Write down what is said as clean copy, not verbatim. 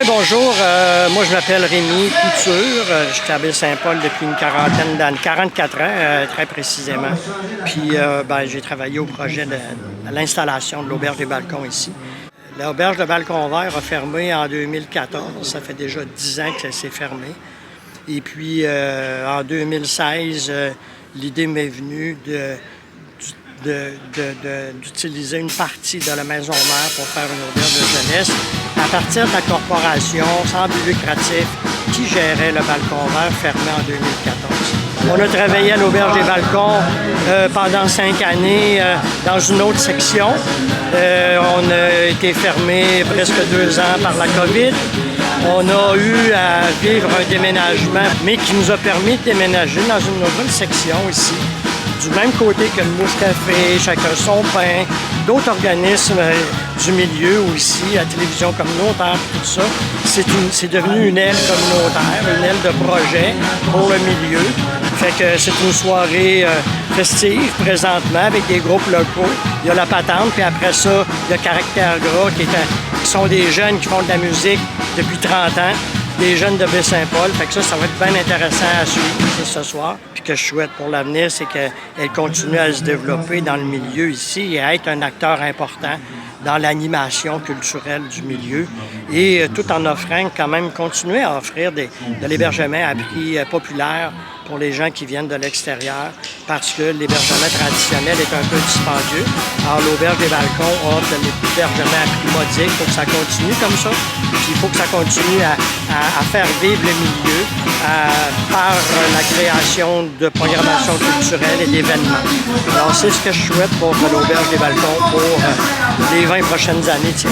Bonjour, moi je m'appelle Rémi Couture, je suis à Baie-Saint-Paul depuis une quarantaine d'années, 44 ans très précisément. Puis j'ai travaillé au projet de l'installation de l'Auberge des Balcons ici. L'Auberge de Balcon Vert a fermé en 2014, ça fait déjà 10 ans que ça s'est fermé. Et puis en 2016, l'idée m'est venue d'utiliser une partie de la maison mère pour faire une auberge de jeunesse à partir de la corporation sans but lucratif qui gérait le Balcon Vert fermé en 2014. On a travaillé à l'Auberge des Balcons pendant 5 années dans une autre section. On a été fermé presque 2 ans par la COVID. On a eu à vivre un déménagement, mais qui nous a permis de déménager dans une nouvelle section ici. Du même côté que le Mousse Café, Chacun son pain, d'autres organismes du milieu aussi, la télévision communautaire, tout ça. C'est devenu une aile communautaire, une aile de projet pour le milieu. Fait que c'est une soirée festive présentement avec des groupes locaux. Il y a la patente, puis après ça, il y a Caractère Gras qui sont des jeunes qui font de la musique depuis 30 ans. Des jeunes de Baie-Saint-Paul. Fait que ça va être bien intéressant à suivre ce soir. Puis que je souhaite pour l'avenir, c'est qu'elle continue à se développer dans le milieu ici et à être un acteur important dans l'animation culturelle du milieu et tout en offrant quand même, continuer à offrir de l'hébergement à prix populaire pour les gens qui viennent de l'extérieur parce que l'hébergement traditionnel est un peu dispendieux. Alors l'Auberge des Balcons offre de l'hébergement à prix modique. Il faut que ça continue comme ça. Puis il faut que ça continue à faire vivre le milieu par la création de programmation culturelle et d'événements. Alors c'est ce que je souhaite pour l'Auberge des Balcons pour les 20 prochaines années. Tiens.